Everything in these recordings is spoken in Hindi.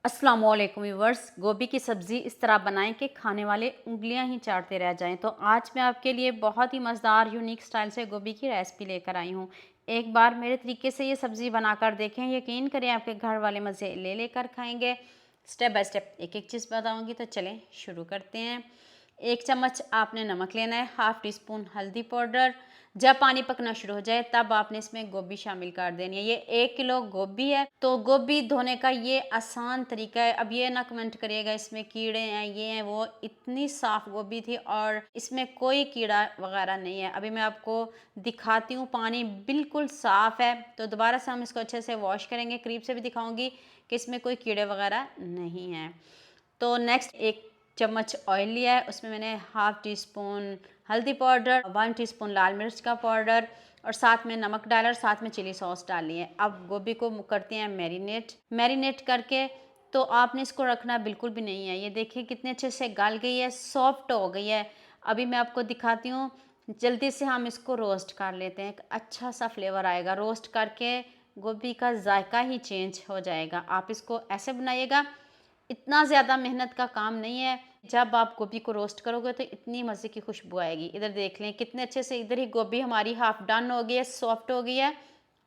अस्सलाम वालेकुम व्यूअर्स। गोभी की सब्ज़ी इस तरह बनाएं कि खाने वाले उंगलियां ही चाटते रह जाएं। तो आज मैं आपके लिए बहुत ही मज़ेदार यूनिक स्टाइल से गोभी की रेसिपी लेकर आई हूं। एक बार मेरे तरीके से ये सब्ज़ी बनाकर देखें, यकीन करें आपके घर वाले मज़े ले लेकर खाएंगे। स्टेप बाय स्टेप एक एक चीज़ बताऊंगी, तो चलें शुरू करते हैं। 1 चम्मच आपने नमक लेना है, हाफ़ टी स्पून हल्दी पाउडर। जब पानी पकना शुरू हो जाए तब आपने इसमें गोभी शामिल कर देनी है। ये 1 किलो गोभी है, तो गोभी धोने का ये आसान तरीका है। अब ये ना कमेंट करिएगा इसमें कीड़े हैं, ये हैं वो। इतनी साफ़ गोभी थी और इसमें कोई कीड़ा वगैरह नहीं है। अभी मैं आपको दिखाती हूँ, पानी बिल्कुल साफ़ है। तो दोबारा से हम इसको अच्छे से वॉश करेंगे, करीब से भी दिखाऊंगी कि इसमें कोई कीड़े वगैरह नहीं हैं। तो नेक्स्ट 1 चम्मच ऑयल लिया है, उसमें मैंने हाफ़ टी स्पून हल्दी पाउडर, 1 टीस्पून लाल मिर्च का पाउडर और साथ में नमक डाला और साथ में चिली सॉस डाली है। अब गोभी को करते हैं मैरिनेट करके। तो आपने इसको रखना बिल्कुल भी नहीं है। ये देखिए कितने अच्छे से गल गई है, सॉफ्ट हो गई है। अभी मैं आपको दिखाती हूँ, जल्दी से हम इसको रोस्ट कर लेते हैं। एक अच्छा सा फ्लेवर आएगा रोस्ट करके, गोभी का जायका ही चेंज हो जाएगा। आप इसको ऐसे बनाइएगा, इतना ज़्यादा मेहनत का काम नहीं है। जब आप गोभी को रोस्ट करोगे तो इतनी मज़े की खुशबू आएगी। इधर देख लें कितने अच्छे से, इधर ही गोभी हमारी हाफ डन हो गई है, सॉफ्ट हो गई है।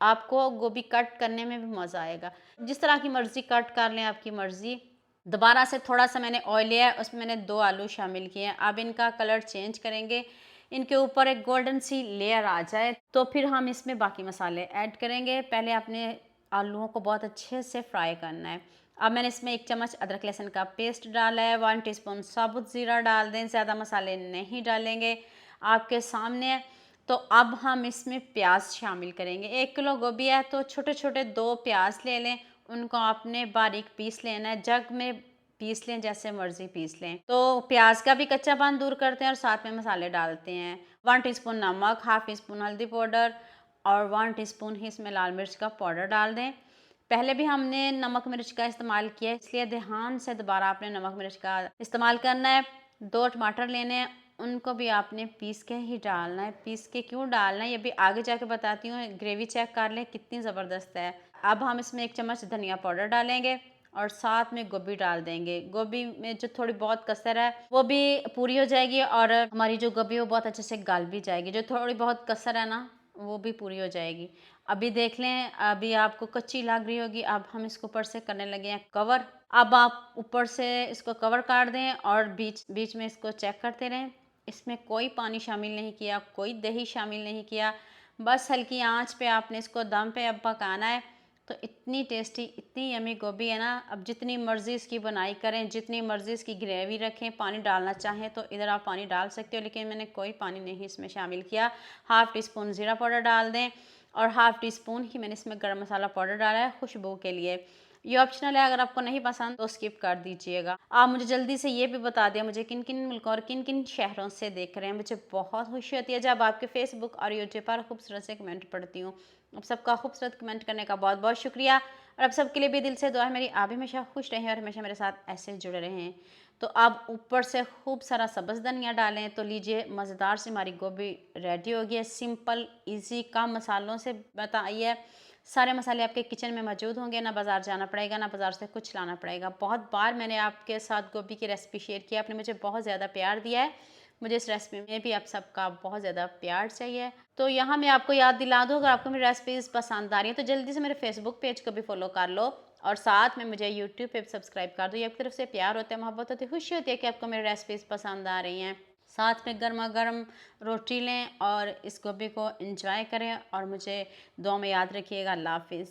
आपको गोभी कट करने में भी मज़ा आएगा। जिस तरह की मर्ज़ी कट कर लें, आपकी मर्ज़ी। दोबारा से थोड़ा सा मैंने ऑयल लिया है, उसमें मैंने 2 आलू शामिल किए हैं। अब इनका कलर चेंज करेंगे, इनके ऊपर एक गोल्डन सी लेयर आ जाए तो फिर हम इसमें बाकी मसाले ऐड करेंगे। पहले अपने आलूओं को बहुत अच्छे से फ्राई करना है। अब मैंने इसमें 1 चम्मच अदरक लहसुन का पेस्ट डाला है, 1 टीस्पून साबुत ज़ीरा डाल दें, ज़्यादा मसाले नहीं डालेंगे, आपके सामने है। तो अब हम इसमें प्याज शामिल करेंगे। 1 किलो गोभी है तो छोटे छोटे 2 प्याज ले लें, उनको आपने बारीक पीस लेना है, जग में पीस लें, जैसे मर्जी पीस लें। तो प्याज का भी कच्चापन दूर करते हैं और साथ में मसाले डालते हैं। 1 टीस्पून नमक, हाफ़ टी स्पून हल्दी पाउडर और 1 टीस्पून ही इसमें लाल मिर्च का पाउडर डाल दें। पहले भी हमने नमक मिर्च का इस्तेमाल किया है, इसलिए ध्यान से दोबारा आपने नमक मिर्च का इस्तेमाल करना है। 2 टमाटर लेने हैं, उनको भी आपने पीस के ही डालना है। पीस के क्यों डालना है ये भी आगे जाके बताती हूँ। ग्रेवी चेक कर लें कितनी ज़बरदस्त है। अब हम इसमें 1 चम्मच धनिया पाउडर डालेंगे और साथ में गोभी डाल देंगे। गोभी में जो थोड़ी बहुत कसर है वो भी पूरी हो जाएगी और हमारी जो गोभी है वो बहुत अच्छे से गल भी जाएगी। जो थोड़ी बहुत कसर है ना, वो भी पूरी हो जाएगी। अभी देख लें, अभी आपको कच्ची लग रही होगी। अब हम इसको ऊपर से करने लगे हैं कवर। अब आप ऊपर से इसको कवर कर दें और बीच बीच में इसको चेक करते रहें। इसमें कोई पानी शामिल नहीं किया, कोई दही शामिल नहीं किया, बस हल्की आंच पे आपने इसको दम पे अब पकाना है। तो इतनी टेस्टी, इतनी यमी गोभी है ना। अब जितनी मर्ज़ी इसकी बनाई करें, जितनी मर्ज़ी इसकी ग्रेवी रखें, पानी डालना चाहें तो इधर आप पानी डाल सकते हो, लेकिन मैंने कोई पानी नहीं इसमें शामिल किया। हाफ़ टी स्पून ज़ीरा पाउडर डाल दें और हाफ़ टी स्पून ही मैंने इसमें गरम मसाला पाउडर डाला है खुशबू के लिए। ये ऑप्शनल है, अगर आपको नहीं पसंद तो स्किप कर दीजिएगा। आप मुझे जल्दी से ये भी बता दें, मुझे किन किन मुल्कों और किन किन शहरों से देख रहे हैं। मुझे बहुत खुशी होती है जब आपके फेसबुक और यूट्यूब पर खूबसूरत से कमेंट पढ़ती हूँ। आप सबका खूबसूरत कमेंट करने का बहुत बहुत शुक्रिया और आप सबके लिए भी दिल से दुआ है मेरी, आप भी हमेशा खुश रहें और हमेशा मेरे साथ ऐसे जुड़े रहें। तो आप ऊपर से खूब सारा सब्ज़ धनिया डालें। तो लीजिए, मज़ेदार से हमारी गोभी रेडी हो गई है। सिंपल इजी, कम मसालों से बताई है। सारे मसाले आपके किचन में मौजूद होंगे, ना बाज़ार जाना पड़ेगा, ना बाज़ार से कुछ लाना पड़ेगा। बहुत बार मैंने आपके साथ गोभी की रेसिपी शेयर किया, आपने मुझे बहुत ज़्यादा प्यार दिया है। मुझे इस रेसिपी में भी आप सबका बहुत ज़्यादा प्यार चाहिए। तो यहाँ मैं आपको याद दिला दूँ, अगर आपको मेरी रेसिपीज़ पसंद आ रही हैं तो जल्दी से मेरे फेसबुक पेज को भी फॉलो कर लो और साथ में मुझे यूट्यूब पे भी सब्सक्राइब कर दो। ये आपकी तरफ से प्यार होता है, मोहब्बत होती है, खुशी होती है कि आपको मेरी रेसिपीज़ पसंद आ रही हैं। साथ में गर्मा गर्म रोटी लें और इस गोभी को एंजॉय करें और मुझे दुआ में याद रखिएगा। अल्लाह हाफिज़।